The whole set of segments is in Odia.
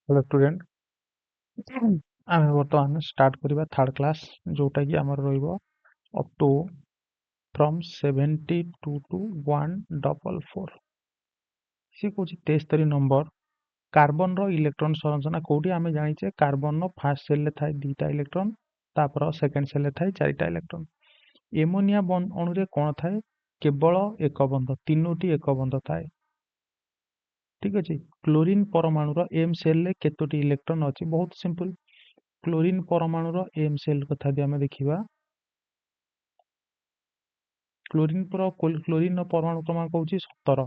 हेलो स्टूडेंट आम बर्तमान स्टार्ट करवा थर्ड क्लास जोटा कि आमर रहिबो अप टू फ्रॉम 72 टू 144 सी कौन 73 नंबर कार्बन रो इलेक्ट्रॉन संरचना कोठी आमे जानिचे कार्बन रो फर्स्ट सेल रे थाए दुईटा इलेक्ट्रॉन तापर सेकंड सेल रे थाए चारिटा इलेक्ट्रॉन एमोनिया अणु रे कोन थाए केवल एक बंध तीनोटी एक बंध थाए ठीक अछि क्लोरीन परमाणु रो एम सेल रे केतोटी इलेक्ट्रॉन अछि बहुत सिंपल क्लोरीन परमाणु रो एम सेल कथा दि आमे देखिबा क्लोरीन क्लोरीन परमाणु क्रमांक होची 17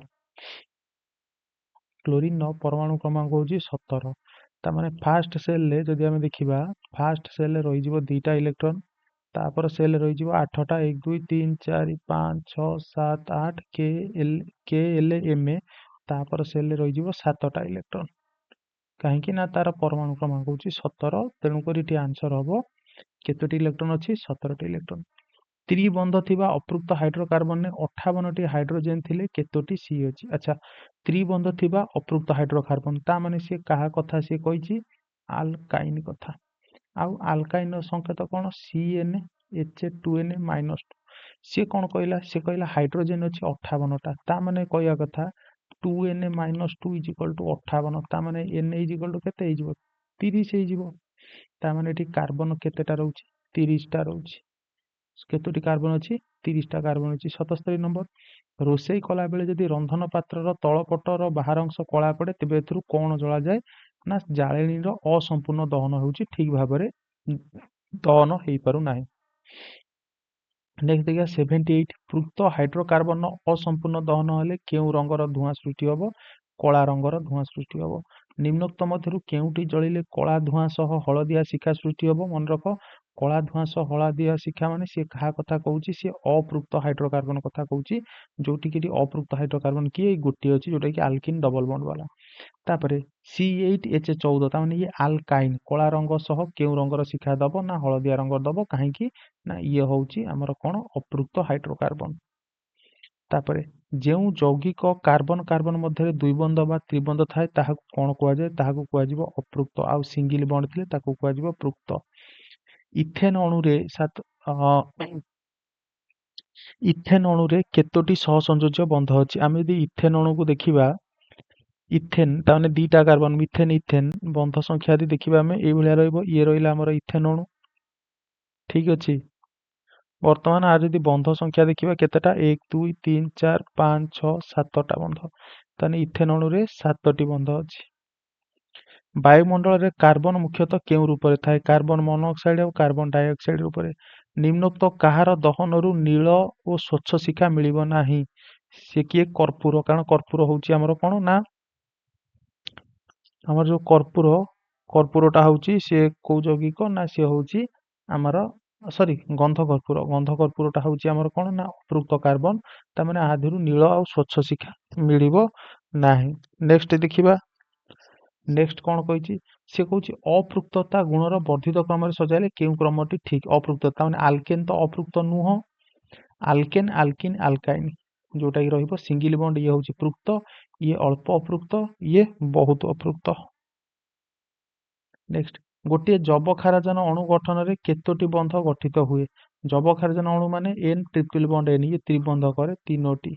क्लोरीन परमाणु क्रमांक होची 17 तामाने फास्ट सेल ले जदि आमे देखिबा फास्ट सेल ले रहि जिवो दुईटा इलेक्ट्रॉन तापर सेल रहि जिवो 8टा 1 2 3 4 5 6 7 8 के एल एम ए तापर सेल ले रहि जिवो 7टा इलेक्ट्रॉन काहे कि ना तार परमाणु क्रमांक होची 17 तेनु करी टी आंसर हबो केतोटी इलेक्ट्रॉन अछि 17टी इलेक्ट्रॉन त्रिबंध थिबा अप्रुक्त हाइड्रोकार्बन ने 58 टी हाइड्रोजन थिले केतोटी सी अछि अच्छा त्रिबंध थिबा अप्रुक्त हाइड्रोकार्बन ता माने से कहा कथा से कहिछि अल्काइन कथा आउ अल्काइन संकेत कोन CnH2n- से कोन कहला से कहला हाइड्रोजन अछि 58 टा ता माने कहया कथा 2n - 2 = 58 ता माने n = केते हे जिवो 30 हे जिवो ता माने एठी कार्बन केतेटा रहउछि 30 टा रहउछि केतोटी कार्बन अछि 30 टा कार्बन अछि 77 नंबर रोषेई कला बेले जदि रंधन पात्रर तळपटर बाहर अंश कला पड़े तेबे एथुरु कोन जळा जाय ना जाळेनीर असंपूर्ण दहन होउछि ठीक भाबरे दहन हेई पारु नाही नेक्स्ट देखिया 78 पृक्त हाइड्रोकार्बन असंपूर्ण दहन हेले केउ रंगर धुआं सृष्टि हबो कला रंगर धुआं सृष्टि हबो निम्नोक्त मध्यरु केउटी जळिले कला धुआं सह हळदिया शिखा सृष्टि हबो मन रख कला धुआं सह हळदिया शिखा माने से कहा कथा कहउछि से अपृक्त हाइड्रोकार्बन कथा कहउछि जोटी कि अपृक्त हाइड्रोकार्बन की गोटी अछि जोटा कि अल्किन डबल बॉन्ड वाला तापरे C8H14 ता माने ये अल्काइन कला रंग सह केउ रंगर शिखा दबो ना हळदिया रंग दबो काहे कि ना ये होउछि हमर कोन अपृक्त हाइड्रोकार्बन तापरे जेउ यौगिक कार्बन कार्बन मध्य दुई बंध बा त्रिबंध थाए ताहाकु कोन कुआ जाय ताहाकु कुआ जिवो अप्रुक्त आउ सिंगल बॉन्ड थिले ताकु कुआ जिवो पृक्त इथेन अणु रे सात इथेन अणु रे केतोटी सहसंयोज्य बंध अछि आमे यदि इथेन अणु को देखिबा इथेन ताने दुईटा कार्बन मिथेन इथेन बंध संख्या यदि देखिबा आमे एई भलिया रहइबो ये रहिला हमर इथेन अणु ठीक अछि वर्तमान आ यदि बंध संख्या देखिबा केतेटा 1 2 3 4 5 6 7टा बंध ताने इथेन अणु रे 7टी बंध अछि वायुमंडल रे कार्बन मुख्यतः केउ रूप रे थाए कार्बन मोनोऑक्साइड और कार्बन डाइऑक्साइड रूप रे निम्नोक्त कहार दहनरु नील और स्वच्छ शिखा मिलिबो नाही से किए कर्पूर कारण कर्पूर होउची हमर कोन ना हमर जो कर्पूरटा होउची से को यौगिक ना से होउची हमर सॉरी गंध कर्पूरटा होउची हमर कोन ना अप्रुक्त कार्बन ता माने आधिरु नील और स्वच्छ शिखा मिलिबो नाही नेक्स्ट देखिबा नेक्स्ट कोन कहिची से कहउची अपृक्तता गुणर वर्धित क्रम रे सजाइले केउ क्रमटी ठीक अपृक्तता माने अल्केन तो अपृक्त नुह अल्केन अल्किन अल्काइन जोटा कि रहिबो सिंगल बॉन्ड ये होउची पृक्त ये अल्प अपृक्त ये बहुत अपृक्त नेक्स्ट गोटे जबक्षारजान अणु गठन रे केतोटी बंध गठित हुए जबक्षारजान अणु माने n ट्रिपल बॉन्ड n ये त्रिबंध करे तीनोटी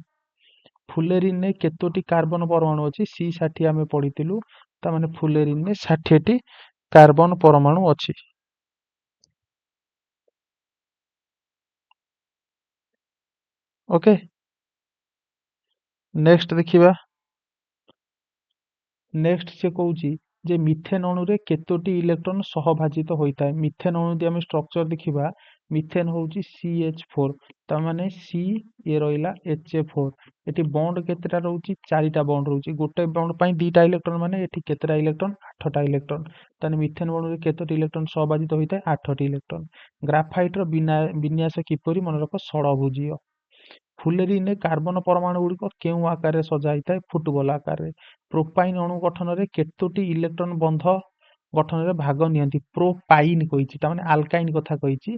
फुलेरिन ने केतोटी कार्बन परमाणु अछि C60 आमे पढितिलु ता माने फुलेरिन ने 60 टी कार्बन परमाणु अछि ओके नेक्स्ट देखिबा नेक्स्ट से कहउची जे मिथेन अणु रे केतोटी इलेक्ट्रॉन सहभाजित होइताय मिथेन अणु दि आमे स्ट्रक्चर देखिबा मिथेन होउची CH4 ता माने C ये रहिला HA4 एटी बॉन्ड केतेटा रहउची चारिटा बॉन्ड रहउची गोटे बॉन्ड पई दुईटा इलेक्ट्रॉन माने एटी केतेटा इलेक्ट्रॉन 8टा इलेक्ट्रॉन ताने मिथेन अणु रे केतोटी इलेक्ट्रॉन सहभाजित होइताय 8टी इलेक्ट्रॉन ग्राफाइट रो विन्यास किपरि मन रख षडभुजीय फुलेरिन कार्बन परमाणु गुड़िक केउ आकार सजा होइताय फुटबॉल आकार प्रोपाइन अणु गठन रे केतोटी इलेक्ट्रॉन बंध गठन रे भाग नियंती प्रोपाइन कहिछि ता माने अल्काइन कथा कहिछि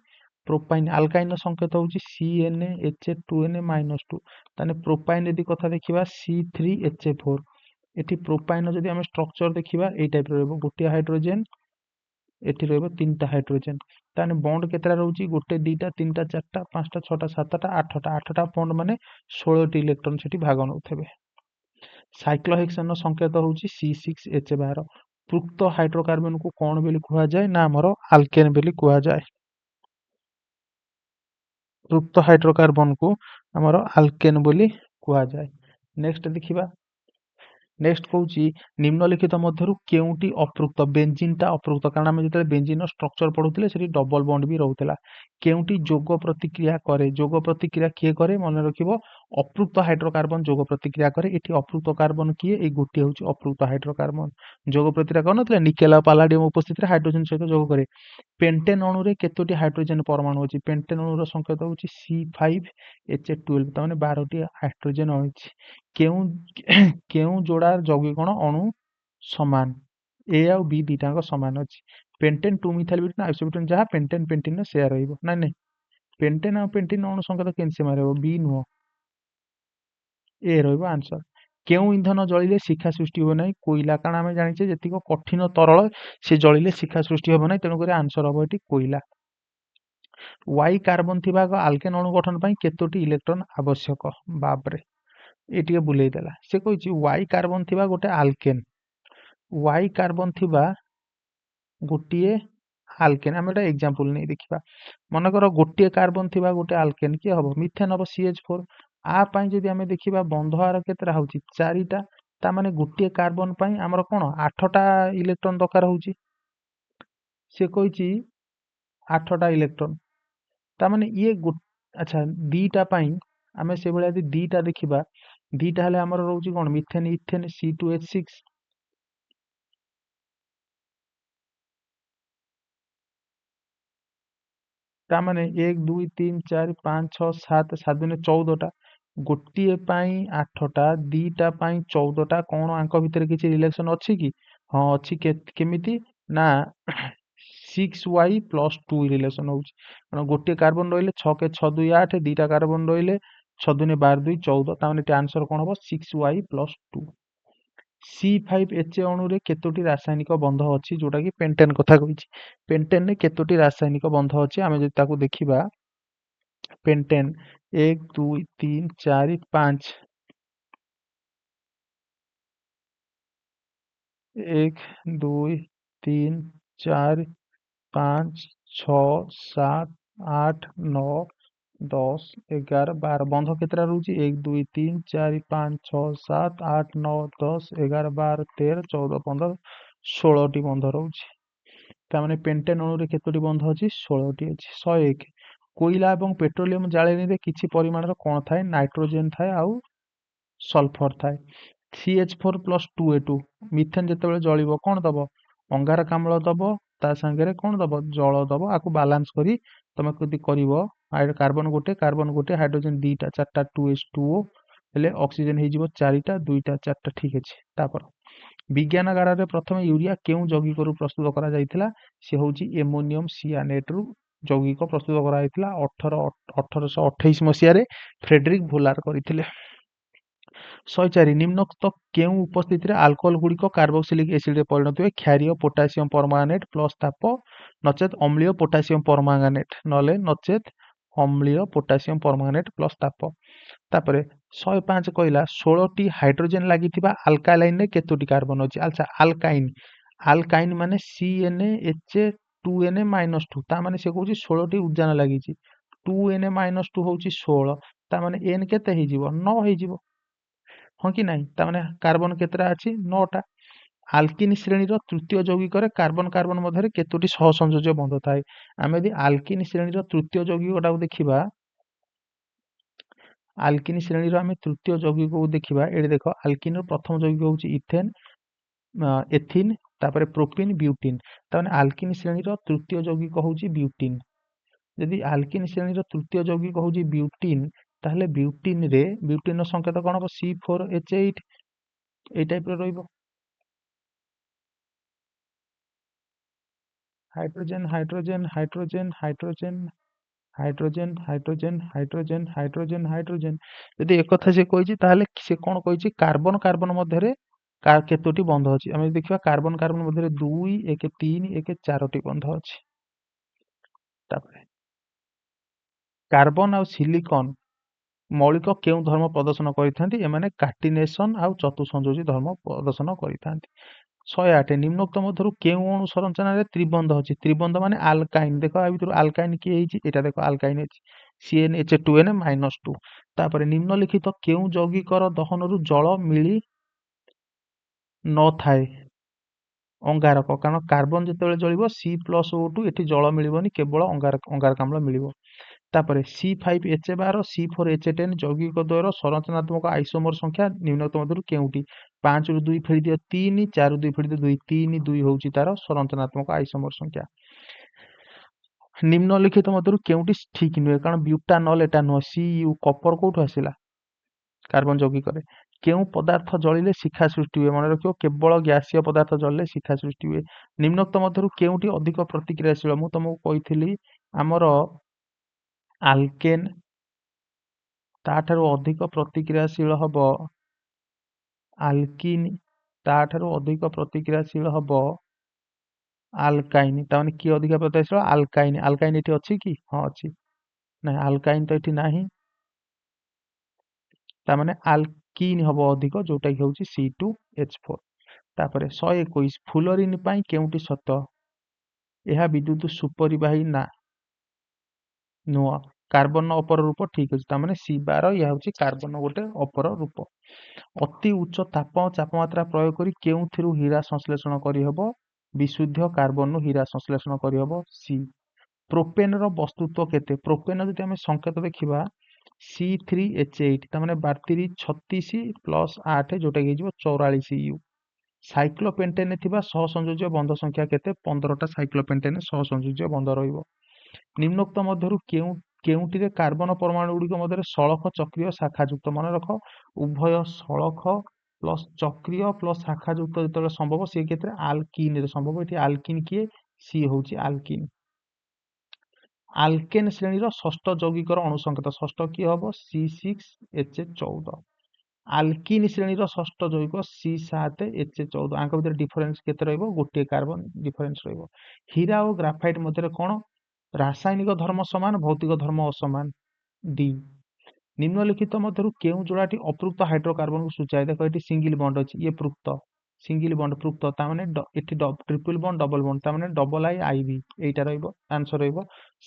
प्रोपाइन अल्काइन संकेत होउछि CnH2n-2 ताने प्रोपाइन यदि कथा देखिबा C3H4 ଏଠି ପ୍ରୋପାଇନ ଯଦି ଆମେ ଷ୍ଟ୍ରକ୍ଚର ଦେଖିବା ଏଇ ଟାଇପ ରହିବ, ଗୋଟିଏ ହାଇଡ୍ରୋଜେନ, ଏଠି ରହିବ 3ଟା ହାଇଡ୍ରୋଜେନ। ତାହେଲେ ବଣ୍ଡ କେତେଟା ରହୁଛି? 1 2 3 4 5 6 7 8ଟା ବଣ୍ଡ ମାନେ 16ଟି ଇଲେକ୍ଟ୍ରନ ସେଠି ଭାଗ ନଉଥିବେ। ସାଇକ୍ଲୋହେକ୍ସେନର ସଂକେତ ହଉଛି C6H12। ପୃକ୍ତ ହାଇଡ୍ରୋକାର୍ବନକୁ କଣ ବୋଲି କୁହାଯାଏ? ନା ଆମର ଆଲକେନ ବୋଲି କୁହାଯାଏ। ପୃକ୍ତ ହାଇଡ୍ରୋକାର୍ବନକୁ ଆମର ଆଲକେନ ବୋଲି କୁହାଯାଏ। ନେକ୍ସଟ ଦେଖିବା, ନେକ୍ସଟ କହୁଛି ନିମ୍ନଲିଖିତ ମଧ୍ୟରୁ କେଉଁଟି ଅପୃକ୍ତ? ବେଞ୍ଜିନଟା ଅପୃକ୍ତ, କାରଣ ଆମେ ଯେତେବେଳେ ବେଞ୍ଜିନର ଷ୍ଟ୍ରକ୍ଚର ପଢୁଥିଲେ ସେଠି ଡବଲ ବଣ୍ଡ ବି ରହୁଥିଲା। କେଉଁଟି ଯୋଗ ପ୍ରତିକ୍ରିୟା କରେ? ଯୋଗ ପ୍ରତିକ୍ରିୟା କିଏ କରେ? ମନେ ରଖିବ, ଅପୃକ୍ତ ହାଇଡ୍ରୋକାର୍ବନ ଯୋଗ ପ୍ରତିକ୍ରିୟା କରେ। ଏଠି ଅପୃକ୍ତ କାର୍ବନ କିଏ? ଏଇ ଗୋଟିଏ ହଉଛି ଅପୃକ୍ତ ହାଇଡ୍ରୋକାର୍ବନ। ଯୋଗ ପ୍ରତିକ୍ରିୟା କରୁନଥିଲେ, ନିକେଲ ଆଉ ପାଲାଡିୟମ ଉପସ୍ଥିତିରେ ହାଇଡ୍ରୋଜେନ ସହିତ ଯୋଗ କରେ। ପେଣ୍ଟେନ ଅଣୁରେ କେତୋଟି ହାଇଡ୍ରୋଜେନ ପରମାଣୁ ଅଛି? ପେଣ୍ଟେନ ଅଣୁର ସଂକେତ ହଉଛି C5H12, ତାମାନେ 12ଟି ହାଇଡ୍ରୋଜେନ ଅଛି। କେଉଁ କେଉଁ ଯୋଡା ଯୌଗିକଣ ଅଣୁ ସମାନ? ଏ ଆଉ ବି ଦିଟାଙ୍କ ସମାନ ଅଛି। ପେଣ୍ଟେନ 2 ମିଥାଇଲ ବ୍ୟୁଟେନ ଆଇସୋବ୍ୟୁଟେନ ଯାହା ପେଣ୍ଟେନ ପେଣ୍ଟିନ ସେୟା ରହିବ। ନାଇଁ ନାଇଁ, ପେଣ୍ଟେନ ଆଉ ପେଣ୍ଟିନ ଅଣୁ ସଂକେତ କେମିତି ସେମ ରହିବ? ବି ନୁହଁ, ଏ ରହିବ ଆନ୍ସର। କେଉଁ ଇନ୍ଧନ ଜଳିଲେ ଶିଖା ସୃଷ୍ଟି ହେବ ନାହିଁ? କୋଇଲା, କାରଣ ଆମେ ଜାଣିଛେ ଯେତିକ କଠିନ ତରଳ ସେ ଜଳିଲେ ଶିଖା ସୃଷ୍ଟି ହେବ ନାହିଁ, ତେଣୁକରି ଆନ୍ସର ହବ ଏଠି କୋଇଲା। ୱାଇ କାର୍ବନ ଥିବା ଏକ ଆଲକେନ ଅଣୁ ଗଠନ ପାଇଁ କେତୋଟି ଇଲେକ୍ଟ୍ରନ ଆବଶ୍ୟକ? ବାବରେ, ଏ ଟିକେ ବୁଲେଇ ଦେଲା। ସେ କହିଛି ୱାଇ କାର୍ବନ ଥିବା ଗୋଟେ ଆଲକେନ, ୱାଇ କାର୍ବନ ଥିବା ଗୋଟିଏ ଆଲକେନ, ଆମେ ଗୋଟେ ଏକ୍ସାମ୍ପଲ ନେଇ ଦେଖିବା। ମନେକର ଗୋଟିଏ କାର୍ବନ ଥିବା ଗୋଟେ ଆଲକେନ କିଏ ହବ? ମିଥେନ ହବ, CH4। ଆ ପାଇଁ ଯଦି ଆମେ ଦେଖିବା ବନ୍ଧ ହାର କେତେଟା ହଉଛି? 4ଟା। ତା ମାନେ ଗୋଟିଏ କାର୍ବନ ପାଇଁ ଆମର କଣ 8ଟା ଇଲେକ୍ଟ୍ରନ ଦରକାର ହଉଛି। ସେ କହିଛି 8ଟା ଇଲେକ୍ଟ୍ରନ, ତା ମାନେ ଇଏ ଆଚ୍ଛା, 2ଟା ପାଇଁ ଆମେ ସେଭଳିଆ ଯଦି 2ଟା ଦେଖିବା, 2ଟା ହେଲେ ଆମର ରହୁଛି କଣ? Methane ethane C2H6। ତା ମାନେ 1 2 3 4 5 6 7 7 ଦିନେ 14ଟା। ଗୋଟିଏ ପାଇଁ 8ଟା, 2ଟା ପାଇଁ 14ଟା। କଣ ଆଙ୍କ ଭିତରେ କିଛି ରିଲେସନ ଅଛି କି? ହଁ ଅଛି। କେମିତି ନା 6y + 2 ରିଲେସନ ହଉଛି, କାରଣ ଗୋଟିଏ କାର୍ବନ ରହିଲେ 6 କେ 6 2 8, 2ଟା କାର୍ବନ ରହିଲେ 6 2 12 2 14, ତା ମାନେ ଏଠି ଆନ୍ସର କଣ ହବ? 6y + 2। C5H ଅଣୁରେ କେତୋଟି ରାସାୟନିକ ବନ୍ଧ ଅଛି? ଯୋଉଟା କି ପେଣ୍ଟେନ କଥା କହିଛି। ପେଣ୍ଟେନରେ କେତୋଟି ରାସାୟନିକ ବନ୍ଧ ଅଛି? ଆମେ ଯଦି ତାକୁ ଦେଖିବା, ପେଣ୍ଟେନ 1 2 3 4 5, 1 2 3 4 5 6 7 8 9 10 11 12 ବନ୍ଧ କେତେଟା ରହୁଛି? 1 2 3 4 5 6 7 8 9 10 11 12 13 14 15 16ଟି ବନ୍ଧ ରହୁଛି। ତାମାନେ ପେଣ୍ଟେନ ଅଣୁରେ କେତୋଟି ବନ୍ଧ ଅଛି? 16ଟି ଅଛି। 101, କୋଇଲା ଏବଂ ପେଟ୍ରୋଲିୟମ ଜାଳେଣୀରେ କିଛି ପରିମାଣର କଣ ଥାଏ? ନାଇଟ୍ରୋଜେନ ଥାଏ ଆଉ ସଲଫର ଥାଏ। CH4 + 2A2, ମିଥେନ ଯେତେବେଳେ ଜଳିବ କଣ ଦବ? ଅଙ୍ଗାରକାମ୍ଳ ଦବ, ତା ସାଙ୍ଗରେ କଣ ଦବ? ଜଳ ଦବ। ଆକୁ ବାଲାନ୍ସ କରି ତମେ ଯଦି କରିବ, କାର୍ବନ ଗୋଟେ ହାଇଡ୍ରୋଜେନ 2ଟା 4ଟା 2H2O ହେଲେ ଅକ୍ସିଜେନ ହେଇଯିବ 4ଟା 2ଟା 4ଟା। ଠିକ ଅଛି। ତାପରେ ବିଜ୍ଞାନାଗାରରେ ପ୍ରଥମେ ୟୁରିଆ କେଉଁ ଯୌଗିକରୁ ପ୍ରସ୍ତୁତ କରାଯାଇଥିଲା? ସେ ହଉଛି ଏମୋନିୟମ ସିଆନେଟରୁ ଯୌଗିକ ପ୍ରସ୍ତୁତ କରାଯାଇଥିଲା। 1828 ମସିହାରେ ଫ୍ରେଡରିକ ଭୋଲାର କରିଥିଲେ। 104, ନିମ୍ନୋକ୍ତ କେଉଁ ଉପସ୍ଥିତିରେ ଆଲକୋହଲ ଗୁଡ଼ିକ କାର୍ବୋକ୍ସିଲିକ ଏସିଡରେ ପରିଣତ ହୁଏ? କ୍ଷାରୀୟ ପୋଟାସିୟମ ପରମାଙ୍ଗନେଟ ପ୍ଲସ ତାପ, ନଚେତ ଅମ୍ଳୀୟ ପୋଟାସିୟମ ପରମାଙ୍ଗନେଟ, ନହେଲେ ନଚେତ ଅମ୍ଳୀୟ ପୋଟାସିୟମ ପରମାଙ୍ଗନେଟ ପ୍ଲସ ତାପ। ତାପରେ 105 କହିଲା 16ଟି ହାଇଡ୍ରୋଜେନ ଲାଗିଥିବା ଆଲକାଲାଇନରେ କେତୋଟି କାର୍ବନ ଅଛି? ଆଚ୍ଛା, ଆଲକାଇନ ମାନେ CnH2n-2, ତା ମାନେ ସେ କହୁଛି 16ଟି ଉଦ୍ଯାନ ଲାଗିଛି। 2n-2 ହଉଛି 16, ତା ମାନେ n କେତେ ହେଇଯିବ? 9 ହେଇଯିବ। ହଁ କି ନାହିଁ? ତା ମାନେ କାର୍ବନ କେତେଟା ଅଛି? 9ଟା। ଆଲକିନ ଶ୍ରେଣୀର ତୃତୀୟ ଯୌଗିକରେ କାର୍ବନ କାର୍ବନ ମଧ୍ୟରେ କେତୋଟି ସହସଂଯୋଜ୍ୟ ବନ୍ଧ ଥାଏ? ଆମେ ଯଦି ଆଲକିନ ଶ୍ରେଣୀର ତୃତୀୟ ଯୌଗିକଟାକୁ ଦେଖିବା, ଆଲକିନ ଶ୍ରେଣୀର ଆମେ ତୃତୀୟ ଯୌଗିକକୁ ଦେଖିବା, ଏଠି ଦେଖ ଆଲକିନର ପ୍ରଥମ ଯୌଗିକ ହଉଛି ଇଥେନ, ଏଥିନ, ତାପରେ ପ୍ରୋପିନ, ବ୍ୟୁଟିନ। ତାମାନେ ଆଲକିନ ଶ୍ରେଣୀର ତୃତୀୟ ଯୌଗିକ ହଉଛି ବ୍ୟୁଟିନ। ଯଦି ଆଲକିନ ଶ୍ରେଣୀର ତୃତୀୟ ଯୌଗିକ ହଉଛି ବ୍ୟୁଟିନ, ତାହେଲେ ବ୍ୟୁଟିନର ସଂକେତ କଣ ହବ? C4H8, ଏଇ ଟାଇପର ରହିବ। Hydrogen hydrogen hydrogen hydrogen hydrogen hydrogen hydrogen hydrogen hydrogen. ଯଦି ଏକଥା ସେ କହିଛି, ତାହେଲେ ସେ କଣ କହିଛି? କାର୍ବନ କାର୍ବନ ମଧ୍ୟରେ କେତୋଟି ବନ୍ଧ ଅଛି ଆମେ ଦେଖିବା କାର୍ବନ କାର୍ବନ ମଧ୍ୟରେ 2 1 3 1 4ଟି ବନ୍ଧ ଅଛି। ତାପରେ କାର୍ବନ ଆଉ ସିଲିକନ ମୌଳିକ କେଉଁ ଧର୍ମ ପ୍ରଦର୍ଶନ କରିଥାନ୍ତି? ଏମାନେ କାର୍ଟିନେସନ ଆଉ ଚତୁଃସଂଯୋଜୀ ଧର୍ମ ପ୍ରଦର୍ଶନ କରିଥାନ୍ତି। 108 ନିମ୍ନୋକ୍ତ ମଧ୍ୟରୁ କେଉଁ ଅଣୁ ସଂରଚନାରେ ତ୍ରିବନ୍ଧ ଅଛି? ତ୍ରିବନ୍ଧ ମାନେ ଆଲକାଇନ୍। ଦେଖ ଆ ଭିତରୁ ଆଲକାଇନ୍ କିଏ ହେଇଛି? ଏଇଟା ଦେଖ ଆଲକାଇନ୍ ଅଛି CnH2n-2। ତାପରେ ନିମ୍ନଲିଖିତ କେଉଁ ଯୌଗିକର ଦହନରୁ ଜଳ ମିଳି ନଥାଏ? ଅଙ୍ଗାରକ। କାରଣ କାର୍ବନ ଯେତେବେଳେ ଜଳିବ C+O2 ଏଠି ଜଳ ମିଳିବନି, କେବଳ ଅଙ୍ଗାରକାମ୍ଳ ମିଳିବ। ତାପରେ C5H12 C4H10 ଯୌଗିକ ଦ୍ୱୟର ସଂରଚନାତ୍ମକ ଆଇସୋମର ସଂଖ୍ୟା ନିମ୍ନୋକ୍ତ ମଧ୍ୟରୁ କେଉଁଟି? 5 ରୁ 2 ଫେଡ଼ିଦିଅ 3, 4 ରୁ 2 ଫେଡ଼ିଦିଅ 2, 3, 2 ହେଉଛି ତାର ସଂରଚନାତ୍ମକ ଆଇସୋମର ସଂଖ୍ୟା। ନିମ୍ନଲିଖିତ ମଧ୍ୟରୁ କେଉଁଟି ଠିକ୍ ନୁହେଁ? କାରଣ ବ୍ୟୁଟାନଲ ଏଟା ନୁହଁ। Cu କପର କୋଉଠୁ ଆସିଲା? କାର୍ବନ ଯୌଗିକରେ। କେଉଁ ପଦାର୍ଥ ଜଳିଲେ ଶିଖା ସୃଷ୍ଟି ହୁଏ? ମନେ ରଖିବ କେବଳ ଗ୍ୟାସୀୟ ପଦାର୍ଥ ଜଳିଲେ ଶିଖା ସୃଷ୍ଟି ହୁଏ। ନିମ୍ନୋକ୍ତ ମଧ୍ୟରୁ କେଉଁଟି ଅଧିକ ପ୍ରତିକ୍ରିୟାଶୀଳ? ମୁଁ ତମକୁ କହିଥିଲି ଆମର ଆଲକେନ୍ ତାଠାରୁ ଅଧିକ ପ୍ରତିକ୍ରିୟାଶୀଳ ହବ ଆଲକିନ୍, ତାଠାରୁ ଅଧିକ ପ୍ରତିକ୍ରିୟାଶୀଳ ହବ ଆଲକାଇନ୍। ତାମାନେ କିଏ ଅଧିକ ପ୍ରତିକ୍ରିୟାଶୀଳ? ଆଲକାଇନ୍। ଆଲକାଇନ୍ ଏଠି ଅଛି କି? ହଁ ଅଛି। ନାଇଁ ଆଲକାଇନ୍ ତ ଏଠି ନାହିଁ, ତାମାନେ ଆଲକିନ୍ ହବ ଅଧିକ, ଯୋଉଟା କି ହେଉଛି C2H4। ତାପରେ 121 ଫ୍ଲୁରିନ୍ ପାଇଁ କେଉଁଟି ସତ୍ୟ? ଏହା ବିଦ୍ୟୁତ ସୁପରିବାହୀ ନା ନୁହଁ। କାର୍ବନ ଅପର ରୂପ ଠିକ୍ ଅଛି। ତାମାନେ C12 ଏହା ହେଉଛି କାର୍ବନ ଗୋଟେ ଅପର ରୂପ। ଅତି ଉଚ୍ଚ ତାପ ଓ ତାପମାତ୍ରା ପ୍ରୟୋଗ କରି କେଉଁଥିରୁ ହୀରା ସଂଶ୍ଳେଷଣ କରିହେବ? ବିଶୁଦ୍ଧ କାର୍ବନରୁ ହୀରା ସଂଶ୍ଳେଷଣ କରିହେବ C। ପ୍ରୋପେନର ବସ୍ତୁତ୍ୱ କେତେ? ପ୍ରୋପେନ ଯଦି ଆମେ ସଂକେତ ଦେଖିବା C3H8, ତାମାନେ 36 ପ୍ଲସ୍ 8 ଯୋଉଟା କି ହେଇଯିବ 44 U। ସାଇକ୍ଲୋପେଣ୍ଟେନ୍ ଥିବା ସହସଂଯୋଜ୍ୟ ବନ୍ଧ ସଂଖ୍ୟା କେତେ? 15ଟା ସାଇକ୍ଲୋପେଣ୍ଟେନ୍ ସହସଂଯୋଜ୍ୟ ବନ୍ଧ ରହିବ। ନିମ୍ନୋକ୍ତ ମଧ୍ୟରୁ କେଉଁଟିରେ କାର୍ବନ ପରମାଣୁ ଗୁଡ଼ିକ ମଧ୍ୟରେ ସଳଖ ଚକ୍ରୀୟ ଶାଖାଯୁକ୍ତ? ମନେ ରଖ ଉଭୟ ସଳଖ ପ୍ଲସ୍ ଚକ୍ରୀୟ ପ୍ଲସ୍ ଶାଖାଯୁକ୍ତ ଯେତେବେଳେ ସମ୍ଭବ ସେ କ୍ଷେତ୍ରରେ ଆଲକିନରେ ସମ୍ଭବ। ଏଠି ଆଲକିନ୍ କିଏ? ସି ହେଉଛି ଆଲକିନ୍। ଆଲକେନ୍ ଶ୍ରେଣୀର ଷଷ୍ଠ ଯୌଗିକର ଅଣୁ ସଂକେତ ଷଷ୍ଠ କିଏ ହବ? C6H14। ଆଲକିନ୍ ଶ୍ରେଣୀର ଷଷ୍ଠ ଯୌଗିକ C7H14। ଆଙ୍କ ଭିତରେ ଡିଫରେନ୍ସ କେତେ ରହିବ? ଗୋଟିଏ କାର୍ବନ ଡିଫରେନ୍ସ ରହିବ। ହୀରା ଓ ଗ୍ରାଫାଇଟ୍ ମଧ୍ୟରେ କ'ଣ ରାସାୟନିକ ଧର୍ମ ସମାନ, ଭୌତିକ ଧର୍ମ ଅସମାନ? D। ନିମ୍ନଲିଖିତ ମଧ୍ୟରୁ କେଉଁ ଯୋଡ଼ାଟି ଅପୃକ୍ତ ହାଇଡ୍ରୋକାର୍ବନକୁ ସୂଚାଏ? ଦେଖ ଏଠି ସିଙ୍ଗଲ ବଣ୍ଡ ଅଛି, ଇଏ ପୃକ୍ତ, ସିଙ୍ଗଲ ବଣ୍ଡ ପୃକ୍ତ, ତାମାନେ ଏଠି ଟ୍ରିପଲ ବଣ୍ଡ ଡବଲ ବଣ୍ଡ, ତାମାନେ ଡବଲ IV ଏଇଟା ରହିବ ଆନ୍ସର ରହିବ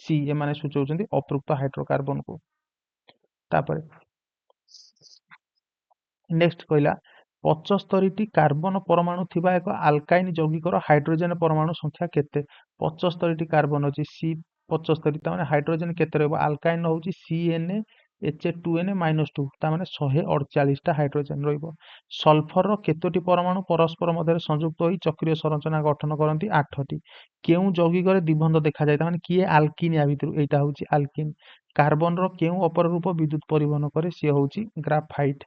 C। ଏମାନେ ସୂଚାଉଛନ୍ତି ଅପୃକ୍ତ ହାଇଡ୍ରୋକାର୍ବନକୁ। ତାପରେ ନେକ୍ସଟ କହିଲା 75ଟି କାର୍ବନ ପରମାଣୁ ଥିବା ଏକ ଆଲକାଇନ୍ ଯୌଗିକର ହାଇଡ୍ରୋଜେନ ପରମାଣୁ ସଂଖ୍ୟା କେତେ? 75ଟି କାର୍ବନ ଅଛି C75, ତାମାନେ ହାଇଡ୍ରୋଜେନ କେତେ ରହିବ? ଆଲକାଇନ୍ ହେଉଛି CnH2n-2, ତାମାନେ 148ଟା ହାଇଡ୍ରୋଜେନ ରହିବ। ସଲଫରର କେତୋଟି ପରମାଣୁ ପରସ୍ପର ମଧ୍ୟରେ ସଂଯୁକ୍ତ ହୋଇ ଚକ୍ରୀୟ ସଂରଚନା ଗଠନ କରନ୍ତି? 8ଟି। କେଉଁ ଯୌଗିକରେ ଦ୍ୱିବନ୍ଧ ଦେଖାଯାଏ? ତାମାନେ କିଏ ଆଲକିନ୍? ୟା ଭିତରୁ ଏଇଟା ହେଉଛି ଆଲକିନ୍। କାର୍ବନର କେଉଁ ଅପର ରୂପ ବିଦ୍ୟୁତ ପରିବହନ କରେ? ସିଏ ହେଉଛି ଗ୍ରାଫାଇଟ୍।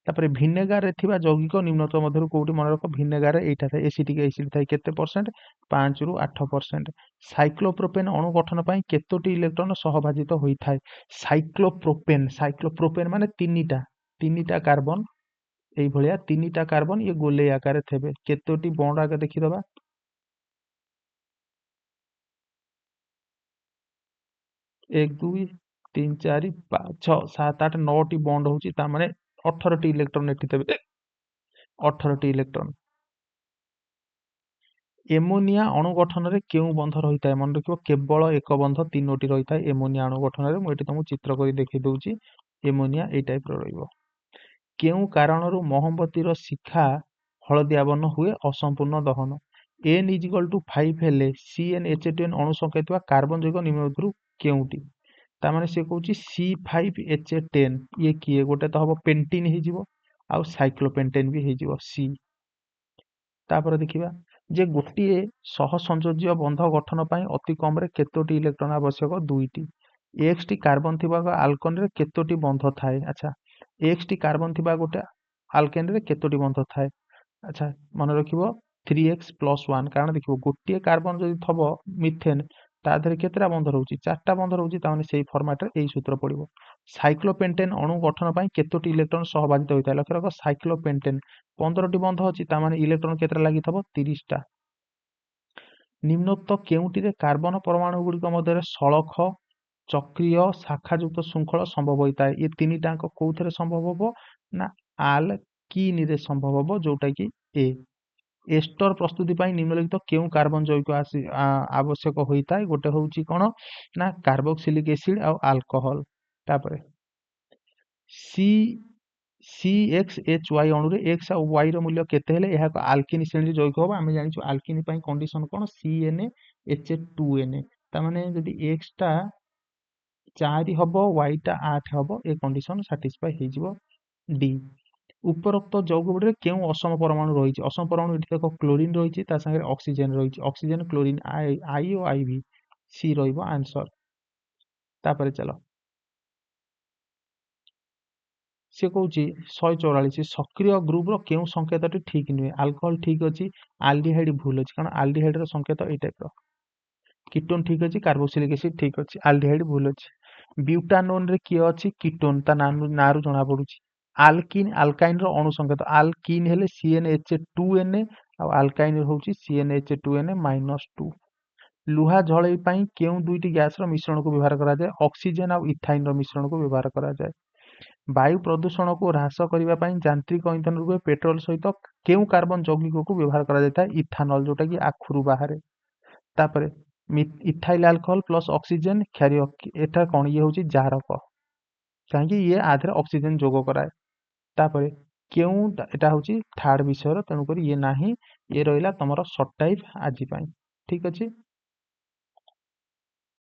ତାପରେ ଭିନେଗାରରେ ଥିବା ଯୌଗିକ ନିମ୍ନୋକ୍ତ ମଧ୍ୟରୁ କୋଉଠି? ମନେ ରଖ ଭିନେଗାରରେ ଏଇଟା ଥାଏ ଏସିଟିକ୍ ଏସିଡ୍ ଥାଏ। କେତେ ପରସେଣ୍ଟ? 5 ରୁ 8%। ସାଇକ୍ଲୋପ୍ରୋପେନ୍ ଅଣୁ ଗଠନ ପାଇଁ କେତୋଟି ଇଲେକ୍ଟ୍ରନ ସହଭାଜିତ ହୋଇଥାଏ? ସାଇକ୍ଲୋପ୍ରୋପେନ୍ ମାନେ ତିନିଟା କାର୍ବନ, ଏଇଭଳିଆ ତିନିଟା କାର୍ବନ, ଇଏ ଗୋଲେଇ ଆକାରରେ ଥିବେ। କେତୋଟି ବଣ୍ଡ ଆଗେ ଦେଖିଦବା। 1 2 3 4 5 6 7 8 9ଟି ବଣ୍ଡ ହଉଛି, ତାମାନେ 18ଟି ଇଲେକ୍ଟ୍ରନ ଏଠି ଥିବେ। 18ଟି ଇଲେକ୍ଟ୍ରନ। ଏମୋନିଆ ଅଣୁ ଗଠନରେ କେଉଁ ବନ୍ଧ ରହିଥାଏ? ମନେ ରଖିବ କେବଳ ଏକ ବନ୍ଧ 3ଟି ରହିଥାଏ ଏମୋନିଆ ଅଣୁ ଗଠନରେ। ମୁଁ ଏଠି ତମକୁ ଚିତ୍ର କରି ଦେଖେଇ ଦଉଛି। ଏମୋନିଆ ଏଇ ଟାଇପର ରହିବ। କେଉଁ କାରଣରୁ ମହମବତୀର ଶିଖା ହଳଦିଆ ବର୍ଣ୍ଣ ହୁଏ? ଅସମ୍ପୂର୍ଣ୍ଣ ଦହନ। N = 5 ହେଲେ CnH2n ଅଣୁ ସଂଖ୍ୟା ଥିବା କାର୍ବନ ଯୌଗ ନିମ୍ନରୁ କେଉଁଟି? ତାମାନେ ସେ କହୁଛି C5H10। ଇଏ କିଏ? ଗୋଟେ ତ ହବ ପେଣ୍ଟିନ୍ ହେଇଯିବ, ଆଉ ସାଇକ୍ଲୋପେଣ୍ଟେନ୍ ବି ହେଇଯିବ C। ତାପରେ ଦେଖିବା ଯେ ଗୋଟିଏ ସହସଂଯୋଜୀୟ ବନ୍ଧ ଗଠନ ପାଇଁ ଅତି କମରେ କେତୋଟି ଇଲେକ୍ଟ୍ରନ ଆବଶ୍ୟକ? 2ଟି। Xଟି କାର୍ବନ ଥିବା ଆଲକେନରେ କେତୋଟି ବନ୍ଧ ଥାଏ? ଆଚ୍ଛା Xଟି କାର୍ବନ ଥିବା ଗୋଟେ ଆଲକେନରେ କେତୋଟି ବନ୍ଧ ଥାଏ? ଆଚ୍ଛା ମନେ ରଖିବ 3x+1। କାରଣ ଦେଖିବ ଗୋଟିଏ କାର୍ବନ ଯଦି ଥବ ମିଥେନ୍ ତା ଦେହରେ କେତେଟା ବନ୍ଧ ରହୁଛି? 4ଟା ବନ୍ଧ ରହୁଛି, ତାମାନେ ସେଇ ଫର୍ମାଟରେ ଏଇ ସୂତ୍ର ପଡିବ। ସାଇକ୍ଲୋପେଣ୍ଟେନ୍ ଅଣୁ ଗଠନ ପାଇଁ କେତୋଟି ଇଲେକ୍ଟ୍ରନ୍ ସହଭାଗିତା ହୋଇଥାଏ? ଲକ୍ଷ୍ୟ ରଖ, ସାଇକ୍ଲୋପେଣ୍ଟେନ୍ 15ଟି ବନ୍ଧ ଅଛି, ତା ମାନେ ଇଲେକ୍ଟ୍ରନ୍ କେତେଟା ଲାଗିଥିବ? 30ଟା। ନିମ୍ନୋକ୍ତ କେଉଁଟିରେ କାର୍ବନ ପରମାଣୁ ଗୁଡ଼ିକ ମଧ୍ୟରେ ସଳଖ ଚକ୍ରୀୟ ଶାଖାଯୁକ୍ତ ଶୃଙ୍ଖଳ ସମ୍ଭବ ହୋଇଥାଏ? ଏ ତିନିଟାଙ୍କ କୋଉଥିରେ ସମ୍ଭବ ହବ ନା ଆଲକିନରେ ସମ୍ଭବ ହବ, ଯୋଉଟା କି ଏ। ଏଷ୍ଟର ପ୍ରସ୍ତୁତି ପାଇଁ ନିମ୍ନଲିଖିତ କେଉଁ କାର୍ବନ ଯୌଗିକ ଆବଶ୍ୟକ ହୋଇଥାଏ? ଗୋଟେ ହଉଛି କଣ ନା କାର୍ବୋକ୍ସିଲିକ ଏସିଡ ଆଉ ଆଲକୋହଲ। ତାପରେ CXHY ଅଣୁରେ X ଆଉ Y ର ମୂଲ୍ୟ କେତେ ହେଲେ ଏହା ଏକ ଆଲକିନି ଶ୍ରେଣୀର ଯୌଗିକ ହବ? ଆମେ ଜାଣିଛୁ ଆଲକିନି ପାଇଁ କଣ୍ଡିସନ କଣ? CnH2n। ତାମାନେ ଯଦି X ଟା 4 ହବ, Y ଟା 8 ହବ, ଏ କଣ୍ଡିସନ ସାଟିସ୍ଫାଇ ହେଇଯିବ। ଡି। ଉପରୋକ୍ତ ଯୌଗ ଗୁଡ଼ିକରେ କେଉଁ ଅସମ ପରମାଣୁ ରହିଛି? ଅସମ ପରମାଣୁ ଏଠି ଦେଖ, କ୍ଲୋରିନ ରହିଛି, ତା ସାଙ୍ଗରେ ଅକ୍ସିଜେନ ରହିଛି। Oxygen chlorine I O IV, C ରହିବ ଆନ୍ସର। ତାପରେ ଚାଲ, ସେ କହୁଛି 144 ସକ୍ରିୟ ଗ୍ରୁପର କେଉଁ ସଂକେତଟି ଠିକ ନୁହେଁ? ଆଲକୋହଲ ଠିକ ଅଛି, ଆଲଡିହାଇଡ ଭୁଲ ଅଛି, କାରଣ ଆଲଡିହାଇଡର ସଂକେତ ଏଇ ଟାଇପର। କିଟୋନ ଠିକ ଅଛି, କାର୍ବୋକ୍ସିଲିକ ଏସିଡ ଠିକ ଅଛି, ଆଲଡିହାଇଡ ଭୁଲ ଅଛି। ବ୍ୟୁଟାନୋନରେ କିଏ ଅଛି? କିଟୋନ, ତା ନାଁରୁ ଜଣା ପଡୁଛି। ଆଲକିନ୍ ଆଲକାଇନର ଅଣୁ ସଂକେତ, ଆଲକିନ୍ ହେଲେ CnH2n ଆଉ ଆଲକାଇନ ହଉଛି CnH2n-2। ଲୁହା ଝଳେଇ ପାଇଁ କେଉଁ ଦୁଇଟି ଗ୍ୟାସର ମିଶ୍ରଣକୁ ବ୍ୟବହାର କରାଯାଏ? ଅକ୍ସିଜେନ ଆଉ ଇଥାଇନର ମିଶ୍ରଣକୁ ବ୍ୟବହାର କରାଯାଏ। ବାୟୁ ପ୍ରଦୂଷଣକୁ ହ୍ରାସ କରିବା ପାଇଁ ଯାନ୍ତ୍ରିକ ଇନ୍ଧନ ରୂପେ ପେଟ୍ରୋଲ ସହିତ କେଉଁ କାର୍ବନ ଯୌଗିକକୁ ବ୍ୟବହାର କରାଯାଇଥାଏ? ଇଥାନଲ, ଯୋଉଟା କି ଆଖୁରୁ ବାହାରେ। ତାପରେ ଇଥାଇଲ ଆଲକୋହଲ ପ୍ଲସ ଅକ୍ସିଜେନ କ୍ଷାରୀୟ, ଏଟା କଣ? ଇଏ ହଉଛି ଜାରକ, କାହିଁକି ଇଏ ଆଧରେ ଅକ୍ସିଜେନ ଯୋଗ କରାଏ। ତାପରେ କେଉଁ, ଏଟା ହଉଛି ଥାର୍ଡ ବିଷୟର, ତେଣୁକରି ଇଏ ନାହିଁ। ଇଏ ରହିଲା ତମର ସର୍ଟ ଟାଇପ ଆଜି ପାଇଁ। ଠିକ ଅଛି।